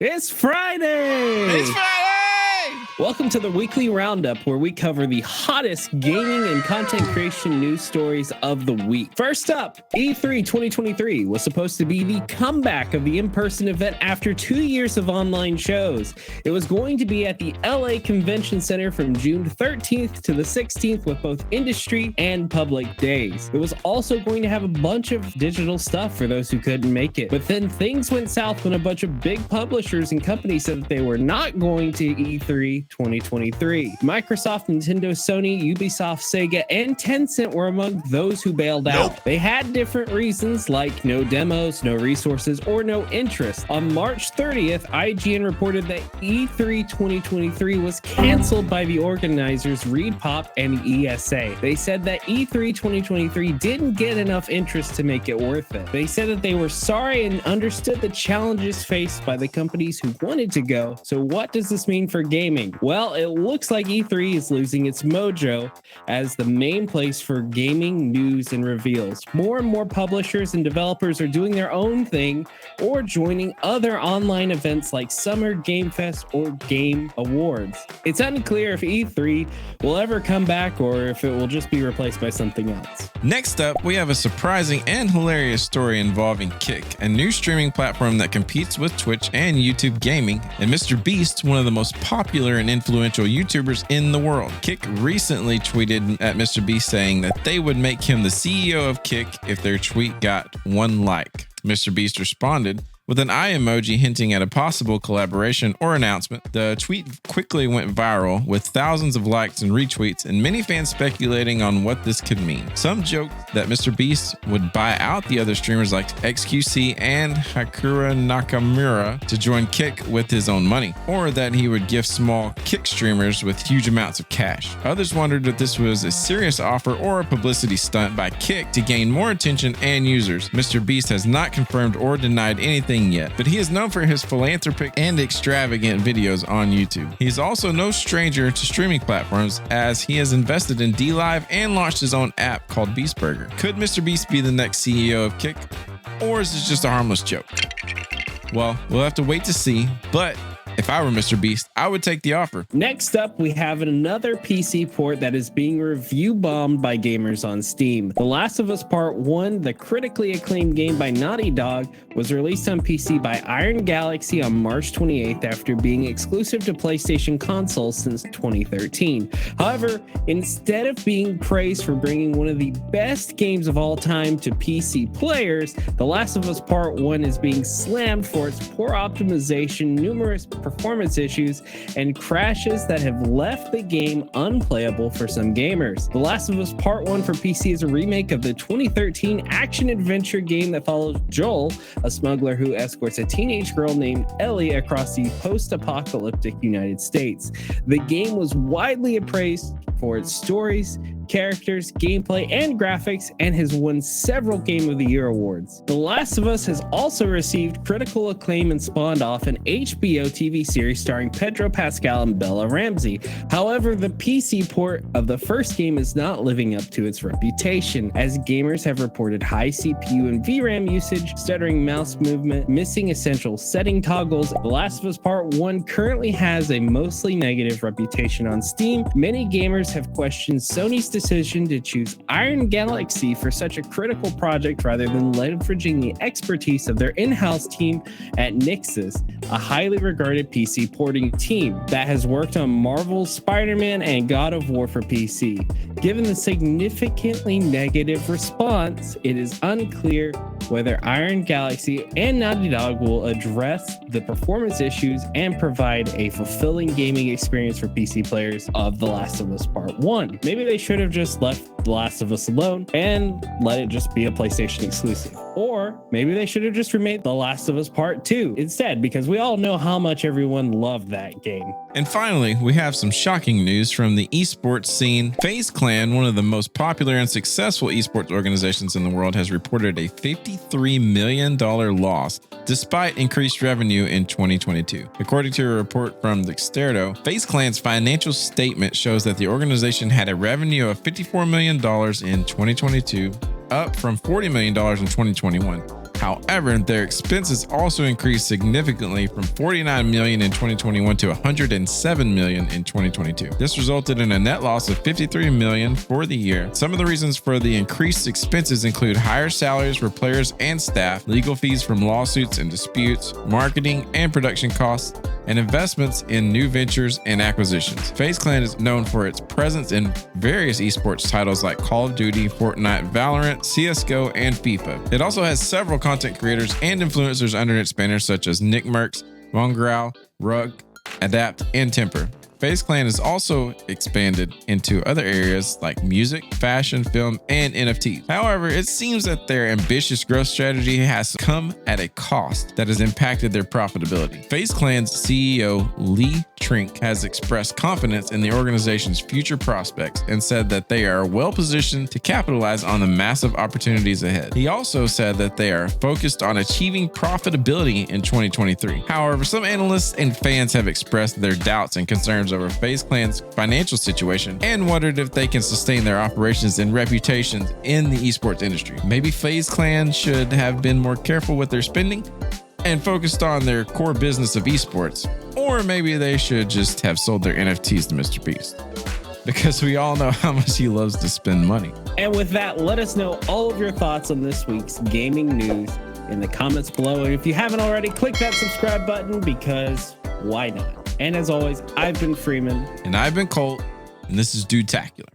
It's Friday! It's Friday! Welcome to the weekly roundup where we cover the hottest gaming and content creation news stories of the week. First up, E3 2023 was supposed to be the comeback of the in-person event after 2 years of online shows. It was going to be at the LA Convention Center from June 13th to the 16th with both industry and public days. It was also going to have a bunch of digital stuff for those who couldn't make it. But then things went south when a bunch of big publishers and companies said that they were not going to E3 2023. Microsoft, Nintendo, Sony, Ubisoft, Sega, and Tencent were among those who bailed out. They had different reasons like no demos, no resources, or no interest. On March 30th, IGN reported that E3 2023 was canceled by the organizers ReedPop and ESA. They said that E3 2023 didn't get enough interest to make it worth it. They said that they were sorry and understood the challenges faced by the companies who wanted to go. So what does this mean for gaming? Well, it looks like E3 is losing its mojo as the main place for gaming news and reveals. More and more publishers and developers are doing their own thing or joining other online events like Summer Game Fest or Game Awards. It's unclear if E3 will ever come back or if it will just be replaced by something else. Next up, we have a surprising and hilarious story involving Kick, a new streaming platform that competes with Twitch and YouTube gaming, and MrBeast, one of the most popular and influential YouTubers in the world. Kick recently tweeted at MrBeast saying that they would make him the CEO of Kick if their tweet got 1 like. MrBeast responded with an eye emoji hinting at a possible collaboration or announcement. The tweet quickly went viral with thousands of likes and retweets and many fans speculating on what this could mean. Some joked that MrBeast would buy out the other streamers like XQC and Hakura Nakamura to join Kick with his own money, or that he would gift small Kick streamers with huge amounts of cash. Others wondered if this was a serious offer or a publicity stunt by Kick to gain more attention and users. MrBeast has not confirmed or denied anything yet, but he is known for his philanthropic and extravagant videos on YouTube. He's also no stranger to streaming platforms as he has invested in DLive and launched his own app called Beastburger. Could MrBeast be the next CEO of Kick, or is this just a harmless joke? Well, we'll have to wait to see, but if I were MrBeast, I would take the offer. Next up, we have another PC port that is being review bombed by gamers on Steam. The Last of Us Part 1, the critically acclaimed game by Naughty Dog, was released on PC by Iron Galaxy on March 28th after being exclusive to PlayStation consoles since 2013. However, instead of being praised for bringing one of the best games of all time to PC players, The Last of Us Part 1 is being slammed for its poor optimization, numerous performance issues, and crashes that have left the game unplayable for some gamers. The Last of Us Part 1 for PC is a remake of the 2013 action-adventure game that follows Joel, a smuggler who escorts a teenage girl named Ellie across the post-apocalyptic United States. The game was widely appraised for its stories, characters, gameplay, and graphics, and has won several Game of the Year awards. The Last of Us has also received critical acclaim and spawned off an HBO TV series starring Pedro Pascal and Bella Ramsey. However, the PC port of the first game is not living up to its reputation, as gamers have reported high CPU and VRAM usage, stuttering mouse movement, missing essential setting toggles. The Last of Us Part 1 currently has a mostly negative reputation on Steam. Many gamers have questioned Sony's decision to choose Iron Galaxy for such a critical project rather than leveraging the expertise of their in-house team at Nixxes, a highly regarded PC porting team that has worked on Marvel's Spider-Man and God of War for PC. Given the significantly negative response, it is unclear whether Iron Galaxy and Naughty Dog will address the performance issues and provide a fulfilling gaming experience for PC players of The Last of Us Part 1. Maybe they should have just left The Last of Us alone and let it just be a PlayStation exclusive. Or maybe they should have just remade The Last of Us Part 2 instead, because we all know how much everyone loved that game. And finally, we have some shocking news from the esports scene. FaZe Clan, one of the most popular and successful esports organizations in the world, has reported a $53 million loss despite increased revenue in 2022. According to a report from Dexerto, FaZe Clan's financial statement shows that the organization had a revenue of $54 million in 2022, up from $40 million in 2021. However, their expenses also increased significantly from $49 million in 2021 to $107 million in 2022. This resulted in a net loss of $53 million for the year. Some of the reasons for the increased expenses include higher salaries for players and staff, legal fees from lawsuits and disputes, marketing and production costs, and investments in new ventures and acquisitions. FazeClan is known for its presence in various esports titles like Call of Duty, Fortnite, Valorant, CSGO, and FIFA. It also has several content creators and influencers under its banner such as Nick Merckx, Mongrel, Rug, Adapt, and Temper. FazeClan has also expanded into other areas like music, fashion, film, and NFTs. However, it seems that their ambitious growth strategy has come at a cost that has impacted their profitability. FazeClan's CEO, Lee Trink, has expressed confidence in the organization's future prospects and said that they are well positioned to capitalize on the massive opportunities ahead. He also said that they are focused on achieving profitability in 2023. However, some analysts and fans have expressed their doubts and concerns over FazeClan's financial situation and wondered if they can sustain their operations and reputations in the esports industry. Maybe FazeClan should have been more careful with their spending and focused on their core business of esports, or maybe they should just have sold their NFTs to MrBeast, because we all know how much he loves to spend money. And with that, let us know all of your thoughts on this week's gaming news in the comments below. And if you haven't already, click that subscribe button, because why not? And as always, I've been Freeman. And I've been Colt, and this is Dude-tacular.